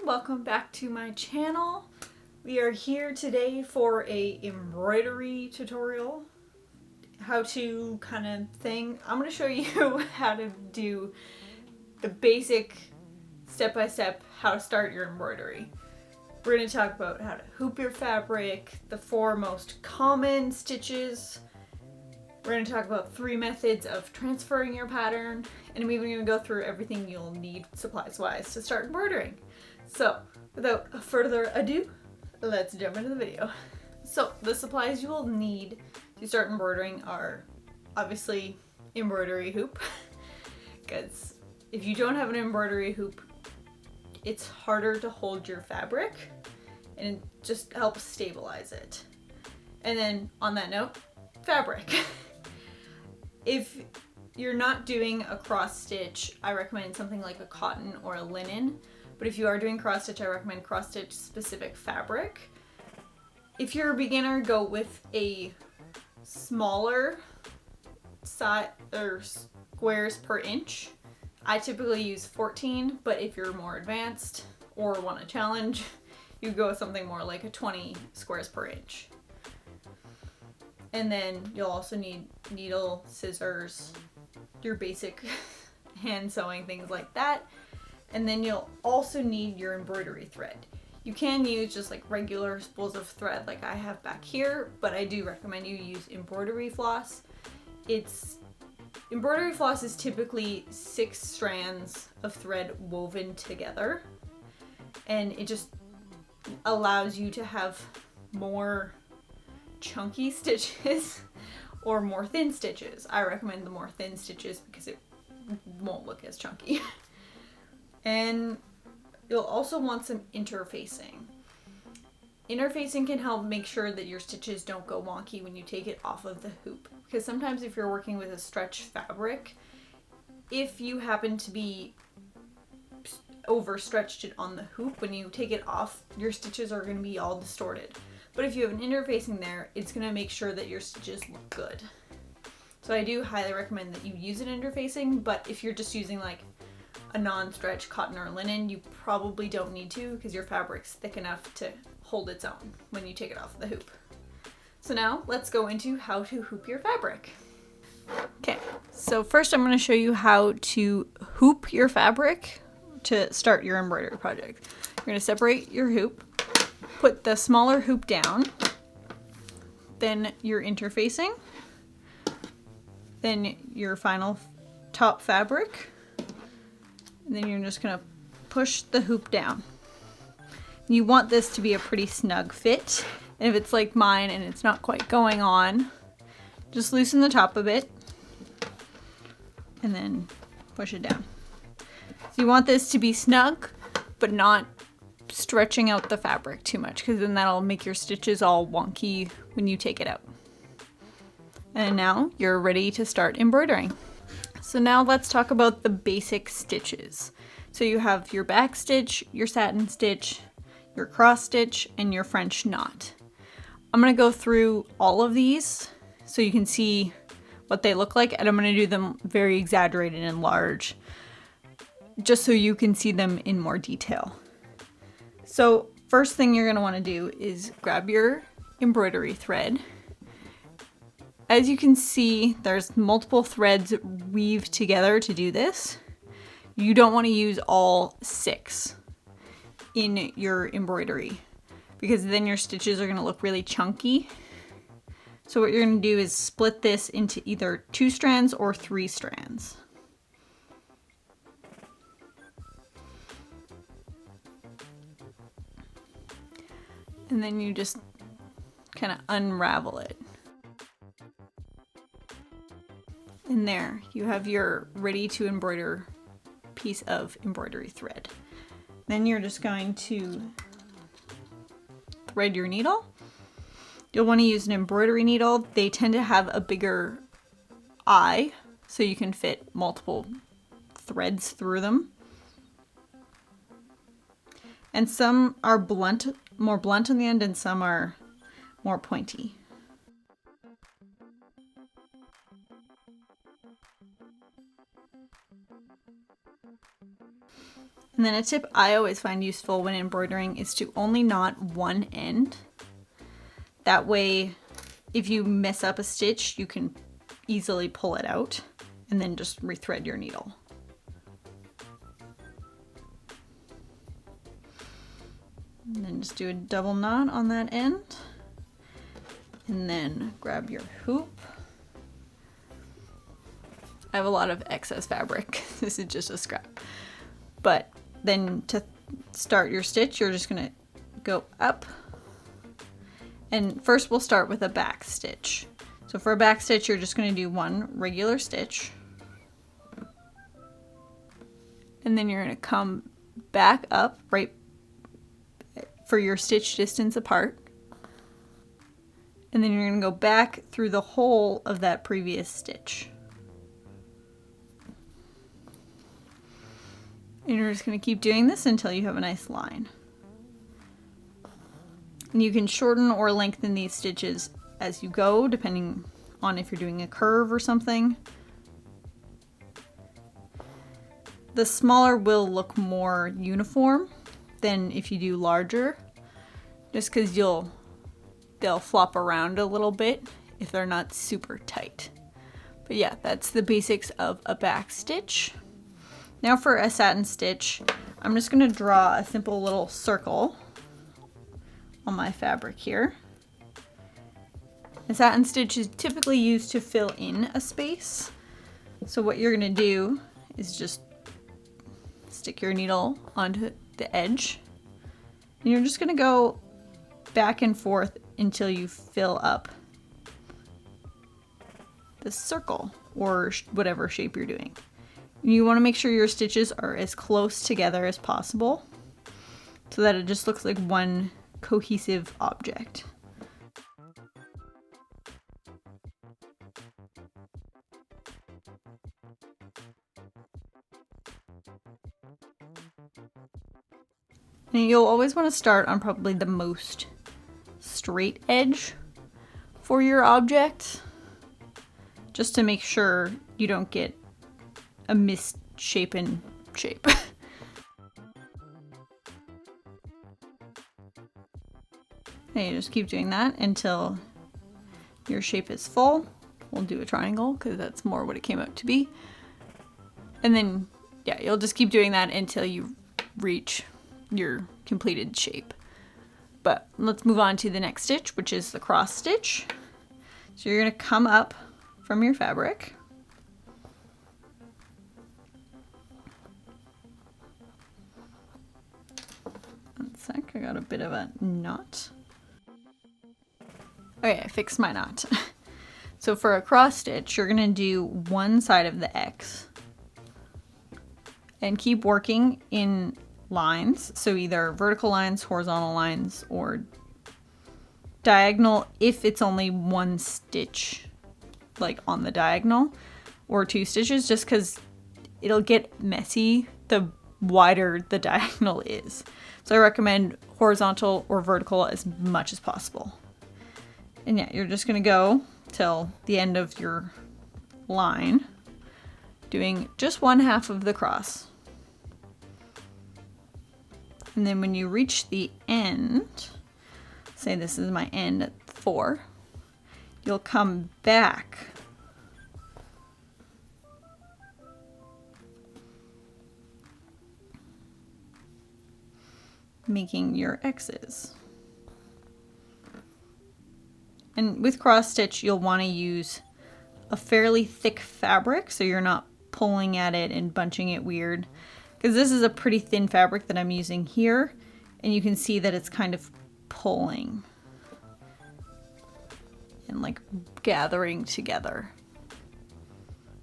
welcome back to my channel. We are here today for a embroidery tutorial, how to kind of thing. I'm going to show you how to do the basic step-by-step how to start your embroidery. We're going to talk about how to hoop your fabric, the 4 most common stitches. We're going to talk about 3 methods of transferring your pattern, and I'm even going to go through everything you'll need supplies-wise to start embroidering. So, without further ado, let's jump into the video. So, the supplies you will need to start embroidering are obviously embroidery hoop, because if you don't have an embroidery hoop, it's harder to hold your fabric, and it just helps stabilize it. And then, on that note, fabric. If you're not doing a cross stitch, I recommend something like a cotton or a linen. But if you are doing cross stitch, I recommend cross stitch specific fabric. If you're a beginner, go with a smaller size or squares per inch. I typically use 14, but if you're more advanced or want a challenge, you go with something more like a 20 squares per inch. And then you'll also need needle, scissors, your basic hand sewing, things like that. And then you'll also need your embroidery thread. You can use just like regular spools of thread like I have back here, but I do recommend you use embroidery floss. Embroidery floss is typically 6 strands of thread woven together, and it just allows you to have more chunky stitches or more thin stitches. I recommend the more thin stitches because it won't look as chunky. And you'll also want some interfacing. Interfacing can help make sure that your stitches don't go wonky when you take it off of the hoop. Because sometimes if you're working with a stretch fabric, if you happen to be overstretched it on the hoop, when you take it off, your stitches are going to be all distorted. But if you have an interfacing there, it's going to make sure that your stitches look good. So I do highly recommend that you use an interfacing, but if you're just using like a non-stretch cotton or linen, you probably don't need to because your fabric's thick enough to hold its own when you take it off the hoop. So now let's go into how to hoop your fabric. Okay, so first I'm going to show you how to hoop your fabric to start your embroidery project. You're going to separate your hoop, put the smaller hoop down, then your interfacing, then your final top fabric, and then you're just gonna push the hoop down. You want this to be a pretty snug fit, and if it's like mine and it's not quite going on, just loosen the top a bit and then push it down. So you want this to be snug, but not stretching out the fabric too much, because then that'll make your stitches all wonky when you take it out. And now you're ready to start embroidering. So now let's talk about the basic stitches. So you have your back stitch, your satin stitch, your cross stitch, and your French knot. I'm going to go through all of these so you can see what they look like, and I'm going to do them very exaggerated and large, just so you can see them in more detail. So first thing you're going to want to do is grab your embroidery thread. As you can see, there's multiple threads weaved together to do this. You don't want to use all 6 in your embroidery because then your stitches are going to look really chunky. So what you're going to do is split this into either 2 strands or 3 strands. And then you just kind of unravel it. And there, you have your ready to embroider piece of embroidery thread. Then you're just going to thread your needle. You'll want to use an embroidery needle. They tend to have a bigger eye, so you can fit multiple threads through them. And some are blunt, more blunt on the end, and some are more pointy. And then a tip I always find useful when embroidering is to only knot one end. That way, if you mess up a stitch, you can easily pull it out and then just rethread your needle. And then just do a double knot on that end. And then grab your hoop. I have a lot of excess fabric. This is just a scrap. But then to start your stitch, you're just gonna go up. And first we'll start with a back stitch. So for a back stitch, you're just gonna do one regular stitch. And then you're gonna come back up right for your stitch distance apart. And then you're gonna go back through the whole of that previous stitch. And you're just gonna keep doing this until you have a nice line. And you can shorten or lengthen these stitches as you go, depending on if you're doing a curve or something. The smaller will look more uniform than if you do larger, just because they'll flop around a little bit if they're not super tight. But yeah, that's the basics of a back stitch. Now for a satin stitch, I'm just going to draw a simple little circle on my fabric here. A satin stitch is typically used to fill in a space. So what you're going to do is just stick your needle onto the edge. And you're just going to go back and forth until you fill up the circle or whatever shape you're doing. You want to make sure your stitches are as close together as possible so that it just looks like one cohesive object. And you'll always want to start on probably the most straight edge for your object, just to make sure you don't get a misshapen shape. And you just keep doing that until your shape is full. We'll do a triangle because that's more what it came out to be. And then, yeah, you'll just keep doing that until you reach your completed shape. But let's move on to the next stitch, which is the cross stitch. So you're going to come up from your fabric. One sec, I got a bit of a knot. Okay, I fixed my knot. So for a cross stitch, you're going to do one side of the X and keep working in lines. So either vertical lines, horizontal lines, or diagonal if it's only one stitch, like on the diagonal, or two stitches, just because it'll get messy the wider the diagonal is. So I recommend horizontal or vertical as much as possible. And yeah, you're just gonna go till the end of your line, doing just one half of the cross. And then when you reach the end, say this is my end at 4, you'll come back making your X's. And with cross stitch, you'll want to use a fairly thick fabric so you're not pulling at it and bunching it weird. Because this is a pretty thin fabric that I'm using here, and you can see that it's kind of pulling and like gathering together.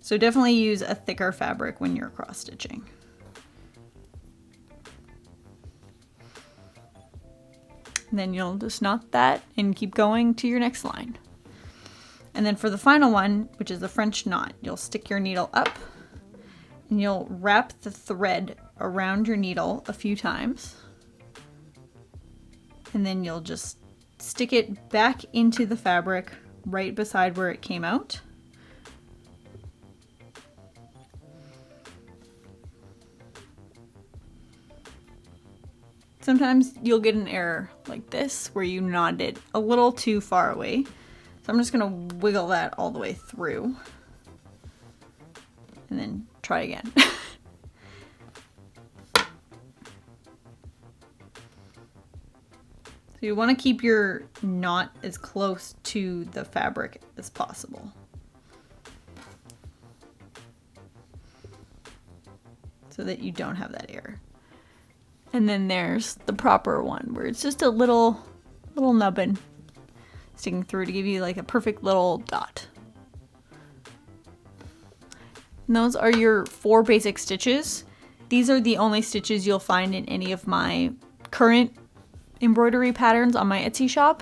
So definitely use a thicker fabric when you're cross stitching. And then you'll just knot that and keep going to your next line. And then for the final one, which is the French knot, you'll stick your needle up and you'll wrap the thread around your needle a few times. And then you'll just stick it back into the fabric right beside where it came out. sometimes you'll get an error like this where you knotted it a little too far away. So I'm just gonna wiggle that all the way through and then try again. So you want to keep your knot as close to the fabric as possible. So that you don't have that error. And then there's the proper one where it's just a little nubbin sticking through to give you like a perfect little dot. And those are your 4 basic stitches. These are the only stitches you'll find in any of my current embroidery patterns on my Etsy shop.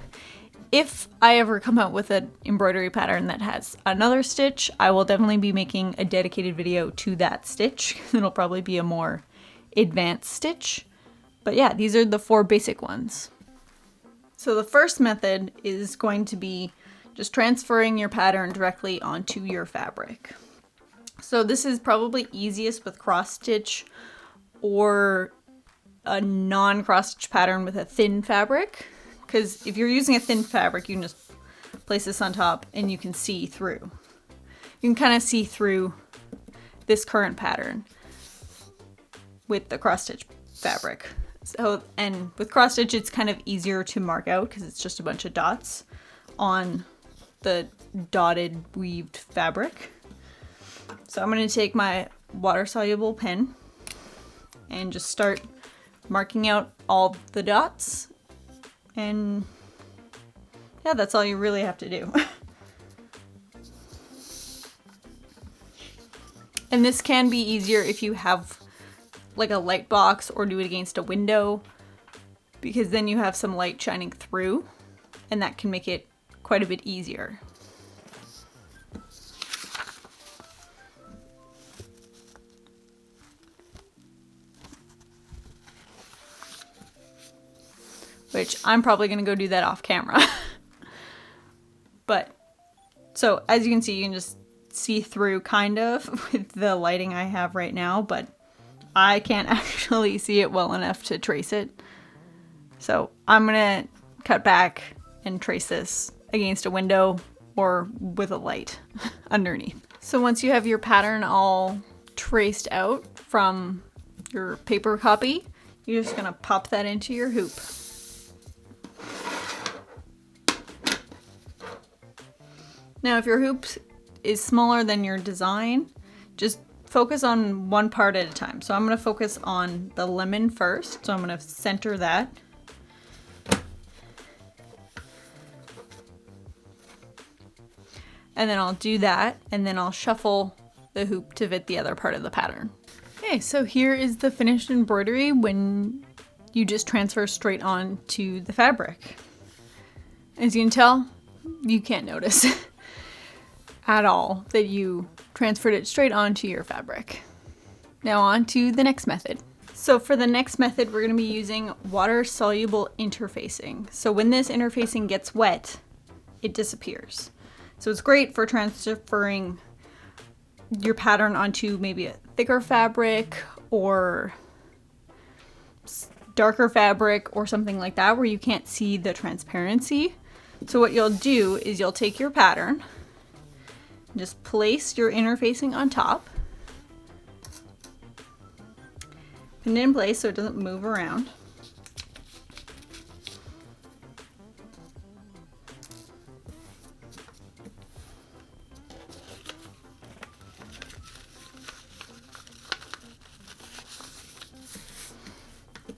If I ever come out with an embroidery pattern that has another stitch, I will definitely be making a dedicated video to that stitch. It'll probably be a more advanced stitch. But yeah, these are the 4 basic ones. So the first method is going to be just transferring your pattern directly onto your fabric. So this is probably easiest with cross stitch or a non-cross stitch pattern with a thin fabric. Because if you're using a thin fabric, you can just place this on top and you can see through. You can kind of see through this current pattern with the cross stitch fabric. So, and with cross stitch, it's kind of easier to mark out because it's just a bunch of dots on the dotted weaved fabric. So I'm going to take my water-soluble pen and just start marking out all the dots. And yeah, that's all you really have to do. And this can be easier if you have like a light box or do it against a window, because then you have some light shining through and that can make it quite a bit easier. Which I'm probably gonna go do that off camera. But, so as you can see, you can just see through kind of with the lighting I have right now, but I can't actually see it well enough to trace it. So I'm gonna cut back and trace this against a window or with a light underneath. So once you have your pattern all traced out from your paper copy, you're just gonna pop that into your hoop. Now, if your hoop is smaller than your design, just focus on one part at a time. So I'm going to focus on the lemon first. So I'm going to center that. And then I'll do that, and then I'll shuffle the hoop to fit the other part of the pattern. Okay, so here is the finished embroidery when you just transfer straight on to the fabric. As you can tell, you can't notice at all that you transferred it straight onto your fabric. Now on to the next method. So for the next method, we're going to be using water-soluble interfacing. So when this interfacing gets wet, it disappears. So it's great for transferring your pattern onto maybe a thicker fabric or darker fabric or something like that where you can't see the transparency. So what you'll do is you'll take your pattern, just place your interfacing on top, pin it in place so it doesn't move around.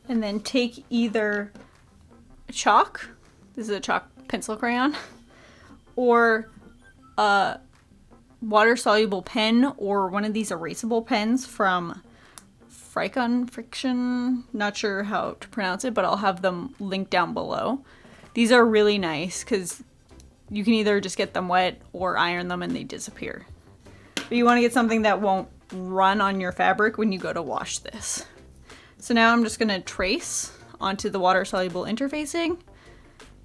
And then take either chalk, this is a chalk pencil crayon, or a water-soluble pen or one of these erasable pens from Friction, not sure how to pronounce it, but I'll have them linked down below. These are really nice because you can either just get them wet or iron them and they disappear. But you want to get something that won't run on your fabric when you go to wash this. So now I'm just going to trace onto the water-soluble interfacing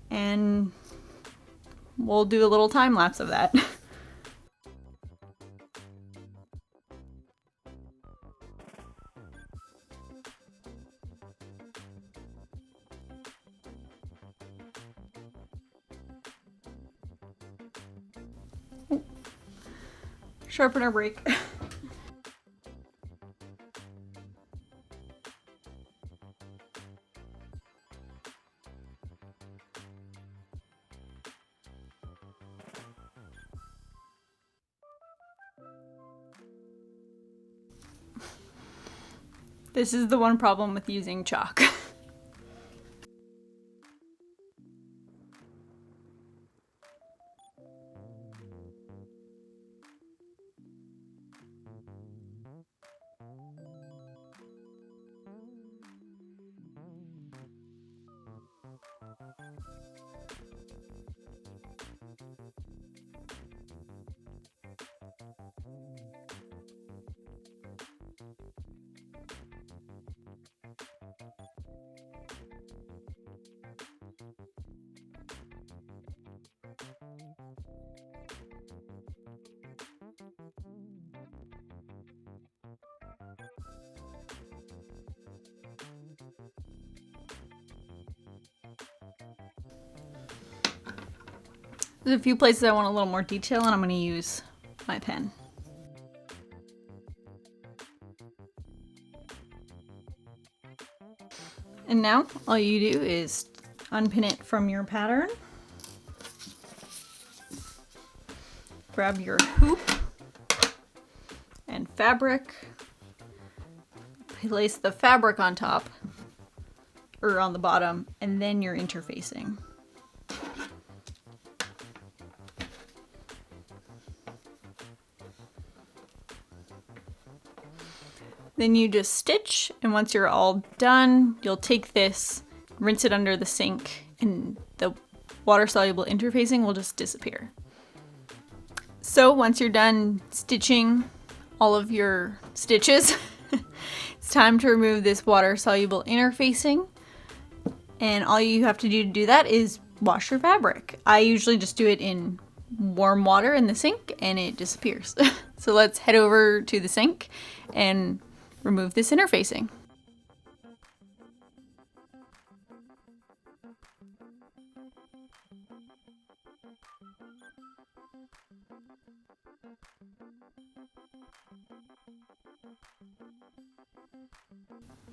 and we'll do a little time lapse of that. Sharpener break. This is the one problem with using chalk. There's a few places I want a little more detail, and I'm going to use my pen. And now all you do is unpin it from your pattern. Grab your hoop and fabric. Place the fabric on top, or on the bottom, and then you're interfacing. Then you just stitch, and once you're all done, you'll take this, rinse it under the sink, and the water-soluble interfacing will just disappear. So once you're done stitching all of your stitches, it's time to remove this water-soluble interfacing. And all you have to do that is wash your fabric. I usually just do it in warm water in the sink, and it disappears. So let's head over to the sink and remove this interfacing.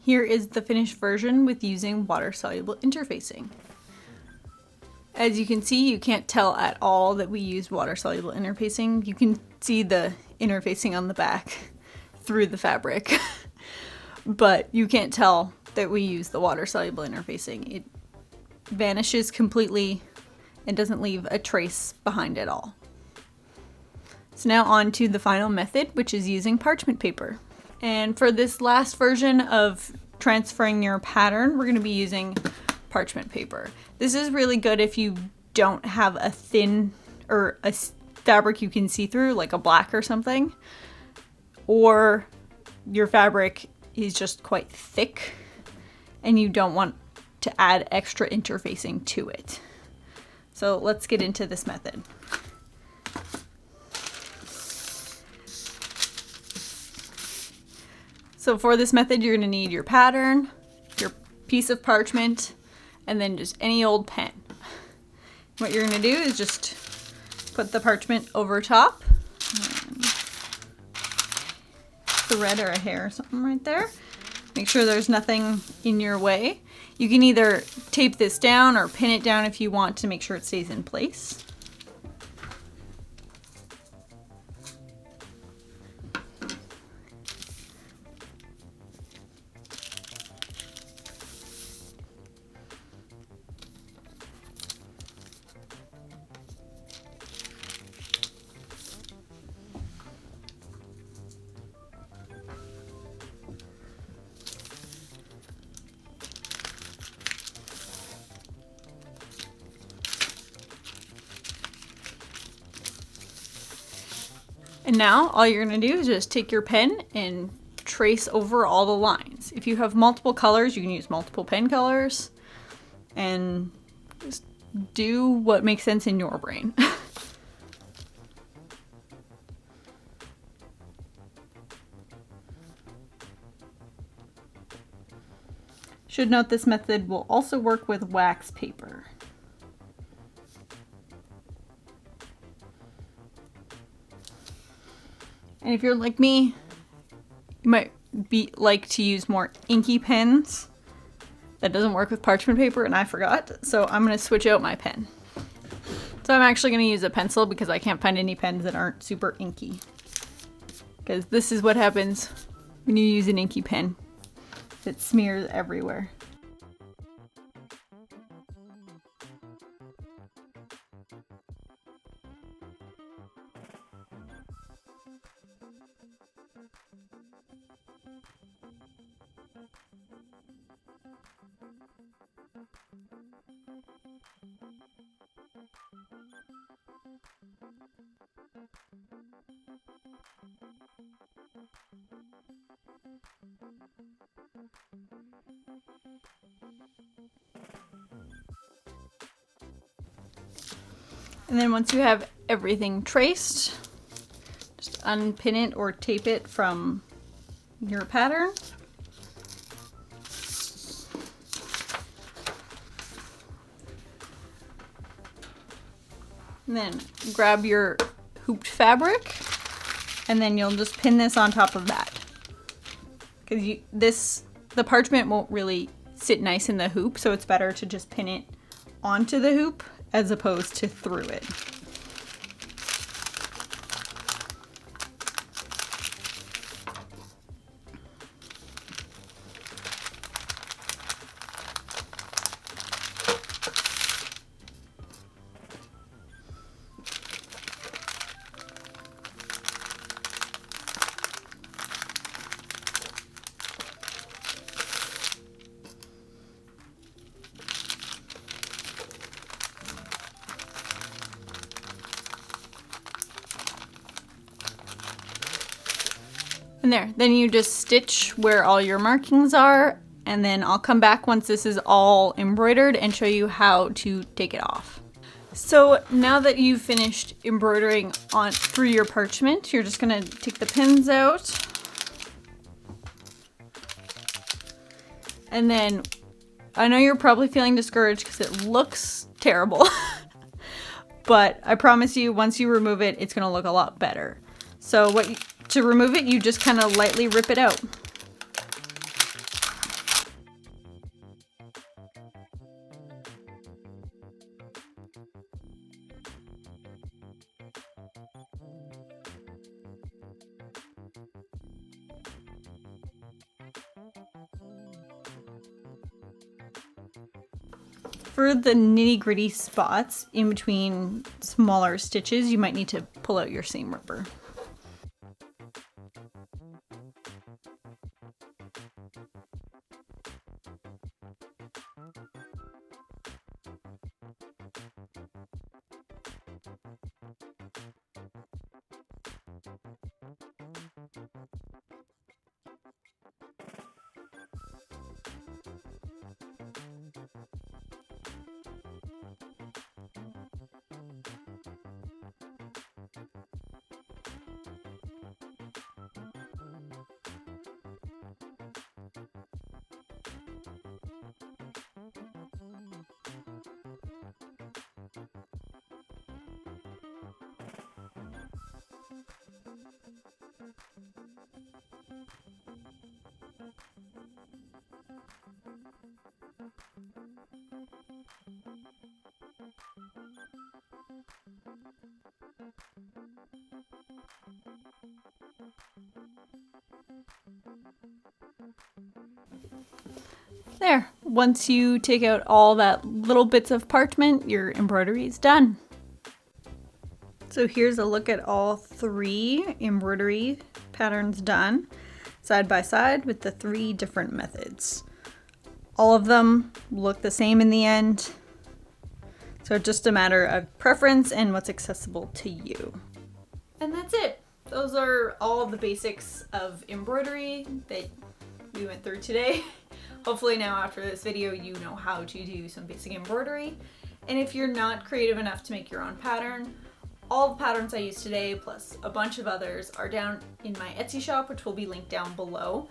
Here is the finished version with using water-soluble interfacing. As you can see, you can't tell at all that we used water-soluble interfacing. You can see the interfacing on the back through the fabric, but you can't tell that we use the water-soluble interfacing. It vanishes completely and doesn't leave a trace behind at all. So now on to the final method, which is using parchment paper. And for this last version of transferring your pattern, we're going to be using parchment paper. This is really good if you don't have a thin or a fabric you can see through, like a black or something, or your fabric is just quite thick and you don't want to add extra interfacing to it. So let's get into this method. So for this method, you're going to need your pattern, your piece of parchment, and then just any old pen. What you're going to do is just put the parchment over top. Thread or a hair or something right there. Make sure there's nothing in your way. You can either tape this down or pin it down if you want to make sure it stays in place. And now all you're going to do is just take your pen and trace over all the lines. If you have multiple colors, you can use multiple pen colors and just do what makes sense in your brain. Should note this method will also work with wax paper. And if you're like me, you might like to use more inky pens. That doesn't work with parchment paper, and I forgot, so I'm going to switch out my pen. So I'm actually going to use a pencil because I can't find any pens that aren't super inky. Because this is what happens when you use an inky pen. It smears everywhere. And then once you have everything traced, just unpin it or tape it from your pattern. And then grab your hooped fabric, and then you'll just pin this on top of that. Because the parchment won't really sit nice in the hoop, so it's better to just pin it onto the hoop as opposed to through it. And there, then you just stitch where all your markings are, and then I'll come back once this is all embroidered and show you how to take it off. So now that you've finished embroidering through your parchment, you're just gonna take the pins out. And then, I know you're probably feeling discouraged because it looks terrible, but I promise you, once you remove it, it's gonna look a lot better. So to remove it, you just kind of lightly rip it out. For the nitty-gritty spots in between smaller stitches, you might need to pull out your seam ripper. There, once you take out all that little bits of parchment, your embroidery is done. So here's a look at all 3 embroidery patterns done, side by side with the 3 different methods. All of them look the same in the end, so it's just a matter of preference and what's accessible to you. And that's it. Those are all of the basics of embroidery that we went through today. Hopefully now after this video you know how to do some basic embroidery. And if you're not creative enough to make your own pattern, all the patterns I used today plus a bunch of others are down in my Etsy shop, which will be linked down below.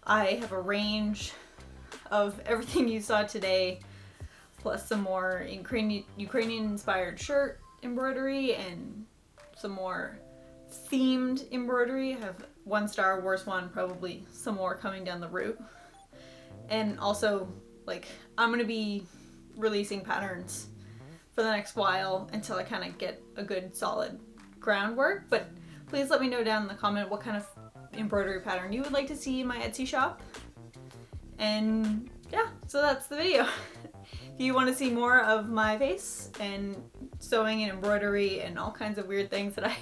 I have a range of everything you saw today, plus some more Ukrainian inspired shirt embroidery and some more themed embroidery. I have 1 Star Wars one, probably some more coming down the route. And also, like, I'm gonna be releasing patterns for the next while until I kind of get a good solid groundwork. But please let me know down in the comment what kind of embroidery pattern you would like to see in my Etsy shop. And yeah, so that's the video. If you want to see more of my face and sewing and embroidery and all kinds of weird things that I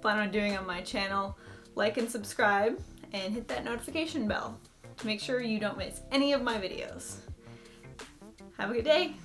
plan on doing on my channel, like and subscribe and hit that notification bell to make sure you don't miss any of my videos. Have a good day.